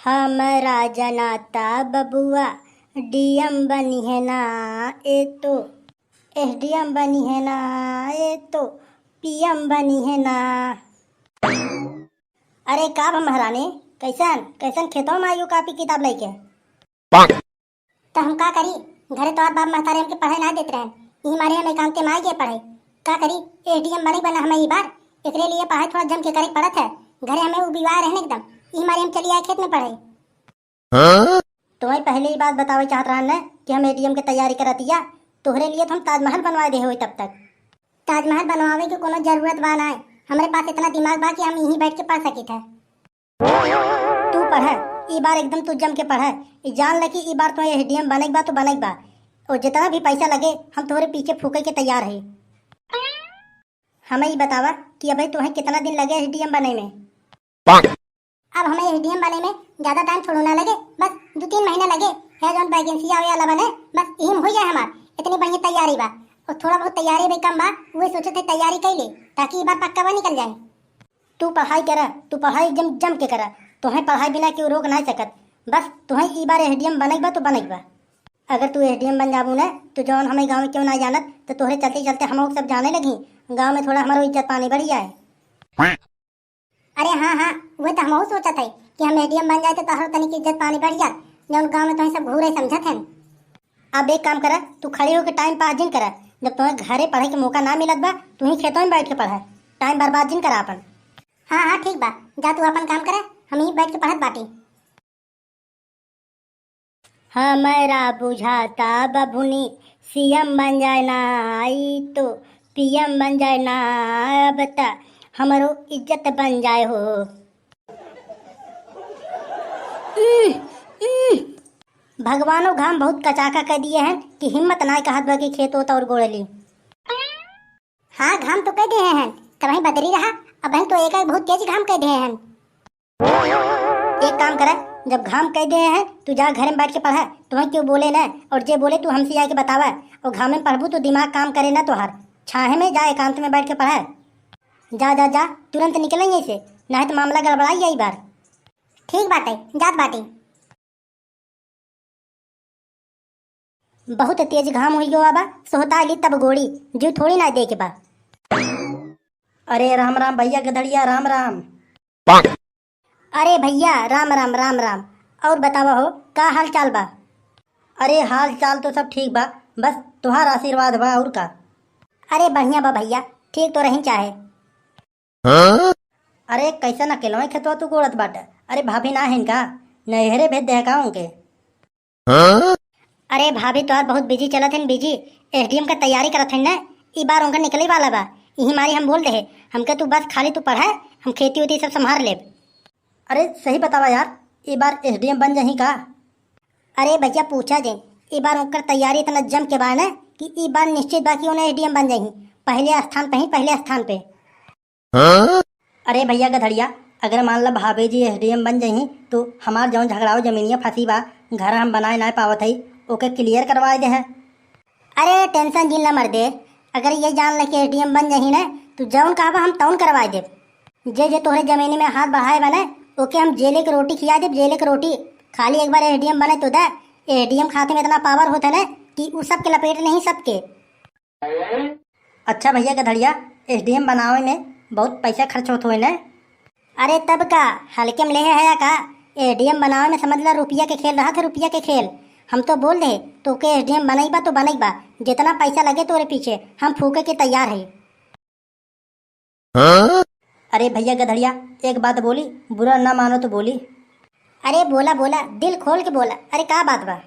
हमरा जनाता बबुआ डीएम बनी है ना, ए तो एसडीएम बनी है ना, ए तो पीएम बनी है ना। अरे का बा महारानी, कैसन कैसन खेतों में आयु कापी किताब लेके तो हम का करी। घरे तो आप बाप महतारे हमके पढ़ाई ना देते रहे, यही मारे हमें काम के माई के पढ़े का करी। एसडीएम बनी बना हमें ई बार एकरे लिए पढ़ाई थोड़ा जम के करे पड़त है। घरे हमें वो विवाह रहने एकदम यही मारे हम चली आए खेत में पढ़े। तुम्हें पहले ही बात बतावे चाहत रहा न कि हम एडीएम की तैयारी करतिया, तोहरे लिए तो हम ताजमहल बनवा दे हो। तब तक ताजमहल बनवावे की कोनो जरूरत बा ना है, हमारे पास इतना दिमाग बा कि हम यहीं बैठ के पढ़ सकी थे। तू पढ़ ई बार एकदम तू जम के पढ़, जान ल कि ई बार तो एडीएम बनेक बा तो बनेक बा, और जितना भी पैसा लगे हम तुम्हारे पीछे फूके के तैयार है। हमें ये बतावा कि अभी तुम्हें कितना दिन लगे एसडीएम बने में। अब हमें एसडीएम बने में ज्यादा टाइम थोड़ा ना लगे, बस 2-3 महीना लगे है। जो वैकेंसी आवे वाला बने बस यही हो जाए हमार। इतनी बढ़िया तैयारी बा और थोड़ा बहुत तैयारी भी कम बा, वो सोचे थे तैयारी कर ले ताकि ये बार पक्का बा निकल जाए। तू पढ़ाई करा, तू पढ़ाई जम जम के करा, तुम्हें पढ़ाई बिना क्यों रोक नहीं सकत। बस तुम्हें ई बार एसडीएम बनेक बा तो बनेक बा। अगर तू एसडीएम बन जाबू ना तो जौन हमें गाँव में क्यों ना जानत, तो तोहरे चलते चलते हम सब जाने लगी, गाँव में थोड़ा हमारा इज्जत पानी बढ़ जाए। अरे हाँ हाँ, वो तो हम सोचा था कि हम एडीएम बन जाए तो हर तनी की इज्जत पानी बढ़ जाए। जौन गाँव में तुम्हें सब घूरे समझत है। अब एक काम करा, तू खड़ी होकर टाइम पास जिन करा। जब तुम्हें घरे पढ़े के मौका ना मिलत बा तू ही खेतों में बैठ के पढ़ा, टाइम बर्बाद जिन करा अपन। हाँ हाँ ठीक बा, जा तू अपन काम करा, हम ही बैठ के पढ़त बाटी। हमारा बुझाता बबुनी सीएम बन जाए ना, आई तो पीएम बन जाए ना, बता हमारो इज्जत बन जाए हो। भगवानों घाम बहुत कचाका कर दिए हैं कि हिम्मत ना कहत बा कि खेत होता और गोड़ली। हाँ घाम तो कह दिए हैं, तब वहीं बदली रहा। अब हम तो एक बहुत तेज घाम कह दिए हैं। एक काम करे, जब घाम कह दिए हैं तू जा घर में बैठ के पढ़ा, तुम्हें क्यों बोले ना, और जे बोले तू हमसे आके बतावा। और घाम में पढ़बू तो दिमाग काम करे ना तोहार, छाहे में जा एकांत में बैठ के पढ़ा। जा जा जा तुरंत निकलेंगे इसे, नहीं तो मामला गड़बड़ाई जाए बार। ठीक बात है, जात बाटी। बहुत तेज घाम हुई गो बाबा, सोहता ली तब गोड़ी जो थोड़ी ना दे के बा। अरे राम राम भैया गधड़िया, राम राम। अरे भैया राम राम राम राम। और बतावा हो का हाल चाल बा। अरे हाल चाल तो सब ठीक बा, बस तुहार आशीर्वाद बा और का। अरे बढ़िया बा भैया, ठीक तो रही चाहे। अरे कैसा न केलो खेतवा तू गोड़त बाट। अरे भाभी ना है का, नहरे भेज दे का उनके। अरे भाभी तो बहुत बिजी चलत है, बिजी एसडीएम का तैयारी करत है ना, ई बार उनका निकले वाला बा। यही मारी हम बोल रहे हमके तू बस खाली तू पढ़ा, हम खेती उती सब संभाल ले। अरे सही बतावा यार, ई बार एसडीएम बन जाही का। अरे भैया पूछा जे ई बार उनकर तैयारी इतना जम के बा ना कि ई बार निश्चित बाकी उन्हें एसडीएम बन जाही, पहले स्थान पे ही पहले स्थान पे। अरे भैया गधड़िया, अगर मान ला भाभी जी एसडीएम बन जाही तो हमार जौन झगड़ाओ जमीनिया फंसी बा, घर हम बनाए ना पावत है, ओके क्लियर करवा दे है। अरे टेंशन जिन न मर दे, अगर ये जान ले कि एसडीएम बन जाही ना तो जौन कहा हम तौन करवा दे। जे जे तोहरे जमीनी में हाथ बढ़ाए बने ओके हम जेले की रोटी खिया दे, जेले की रोटी। खाली एक बार एसडीएम बने तो दे, एसडीएम खाते में इतना पावर होता है ना कि उस सब के लपेट नहीं सकते। अच्छा भैया गधड़िया, एसडीएम बनावे में बहुत पैसा खर्च होते हुए ना। अरे तब का हल्के में ले है का, एसडीएम बनावे में समझ ला रुपया के खेल रहा था, रुपया के खेल। हम तो बोल रहे तो के एसडीएम बनेई बा तो बनेई बा, जितना पैसा लगे तोरे पीछे हम फूके के तैयार है। अरे भैया गधड़िया, एक बात बोली, बुरा ना मानो तो बोली। अरे बोला बोला, दिल खोल के बोला। अरे का बात बा।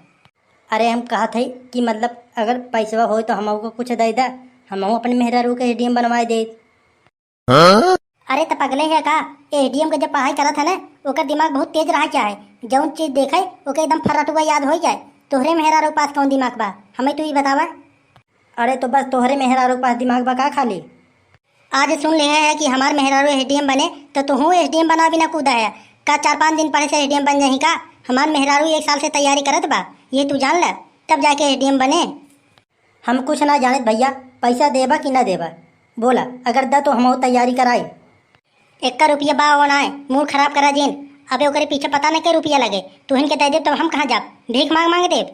अरे हम कहा थे कि मतलब अगर पैसा हो तो हमको कुछ दे दे, हम अपने मेहरारू के एसडीएम बनवाए दे। अरे तो पगले है का, एसडीएम का जब पढ़ाई करा था ना ओकर दिमाग बहुत तेज रहा चाहे, जौन चीज देखे ओके एकदम फर्राटुआ याद हो जाए। तोहरे मेहरारू पास कौन दिमाग बा, हमें तू ही बतावा। अरे तो बस तोहरे मेहरारू पास दिमाग बा का खाली। आज सुन ले है कि हमार मेहरारू एसडीएम बने तो तू एसडीएम बना भी ना कूदा है का। 4-5 दिन पहले से एसडीएम बन जाही का। हमार मेहरारू 1 साल से तैयारी करत बा, ये तू जान ले, तब जाके एसडीएम बने। हम कुछ ना जाने भैया, पैसा देबा कि ना देबा बोला, अगर दा तो हम तैयारी कराई। 1 रुपया बा होना है, मूड खराब करा जिन। अबे ओकरे पीछे पता नहीं क्या रुपया लगे, तू इनके दे दे तो हम कहाँ जाब, भीख मांग मांग देब।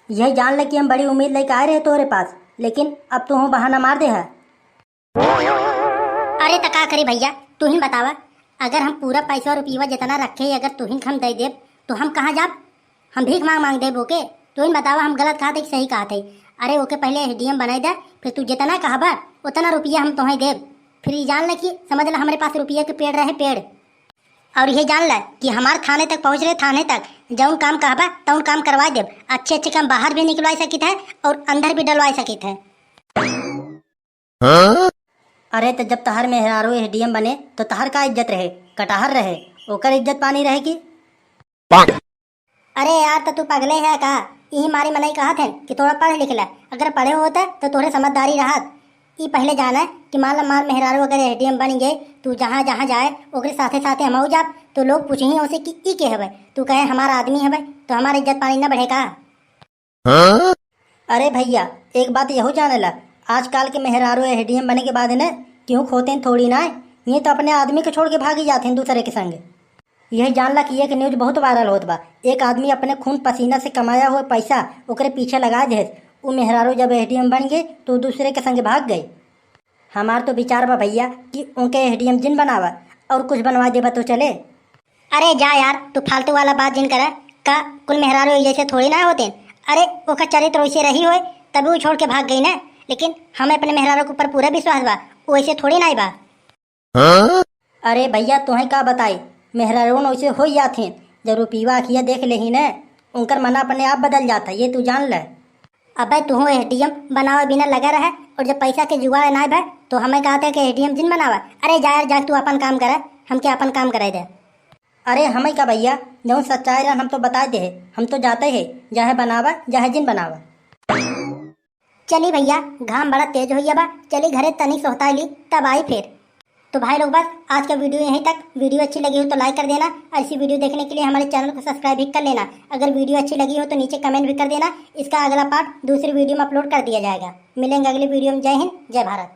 यही जान ले कि हम बड़ी उम्मीद लेके आए रहे तोहरे पास, लेकिन अब तू बहाना मार दे है। अरे तो का करी भैया, तू ही बतावा, अगर हम पूरा पैसा रुपया जितना रखे अगर तू ही हम दे देब तो हम कहाँ जाब, हम भीख मांग मांग देब ओके। तू ही बतावा हम गलत कहा थे कि सही कहा थे। अरे ओके पहले एडीएम बनाई दे, फिर तू जितना कहबा उतना रुपया हम तुम्हें देब। फिर ये जान ले कि समझ ला हमारे पास रुपये के पेड़ रहे पेड़, और ये जान ले कि हमारे थाने तक पहुँच रहे, थाने तक जौन काम कहबा तौन काम करवा देब। अच्छे अच्छे काम बाहर भी निकलवा सकित है और अंदर भी डलवा सकित है। अरे तो जब तहर मेहरारू एडीएम बने तो तहर का इज्जत रहे, कटहर रहे, ओकर इज्जत पानी रहेगी। अरे यार तो तू पगले है का, यही मारी मनाई कहा थे कि थोड़ा पढ़ लिख ले, अगर पढ़े होते तो थोड़े समझदारी रहत। ये पहले जाना है कि मान ला मार मेहरारू अगर एडीएम बन गए, तू जहाँ जहाँ जाए ओकरे साथे साथे हम जाब तो लोग पूछे ही उसे कि ई के हवे, तू कहे हमारा आदमी है तो हमारा इज्जत पानी न बढ़ेगा। अरे भैया एक बात यहो जाने ला, आजकल के मेहरारू एडीएम बने के बाद न क्यों खोते हैं थोड़ी ना, ये तो अपने आदमी को छोड़ के भागी जाते हैं दूसरे के संग। यही जान ला कि एक न्यूज बहुत वायरल होत बा, एक आदमी अपने खून पसीना से कमाया हुआ पैसा ओकरे पीछे लगा दे, वो मेहरारू जब एडीएम बन गए तो दूसरे के संग भाग गए। हमार तो विचार बा भैया कि उनके एडीएम जिन बनावा और कुछ बनवा देबा तो चले। अरे जा यार, तू फालतू वाला बात जिन करे का, कुल मेहरारू जैसे थोड़ी ना होते। अरे ओका चरित्र वैसे रही हो तभी वो छोड़ के भाग गई ना, लेकिन हमें अपने मेहरारू के ऊपर पूरा विश्वास बा, वैसे थोड़ी ना बा। अरे भैया तुम्हें का बताई, मेहरारू वैसे हो जाते जब रुपीवा अखिया देख ले ही न, उनकर मना अपने आप बदल जाता, ये तू जान ले। अबे तू एडीएम बनावा बिना लगा रहा, और जब पैसा के जुगाड़ ना भाई तो हमें कहते कि एडीएम जिन बनावा। अरे जा यार जा, तू अपन काम करे, हम क्या अपन काम कराए दे। अरे हमें का भैया जो सच्चाई रहा हम तो बता दे, हम तो जाते हैं चाहे बनावा चाहे जिन बनावा। चली भैया, घाम बड़ा तेज हो बा, चली घरे तनिक सोहता ली तब आई फिर। तो भाई लोग बस आज का वीडियो यहीं तक। वीडियो अच्छी लगी हो तो लाइक कर देना, और ऐसी वीडियो देखने के लिए हमारे चैनल को सब्सक्राइब भी कर लेना। अगर वीडियो अच्छी लगी हो तो नीचे कमेंट भी कर देना, इसका अगला पार्ट दूसरी वीडियो में अपलोड कर दिया जाएगा। मिलेंगे अगली वीडियो में। जय हिंद जय भारत।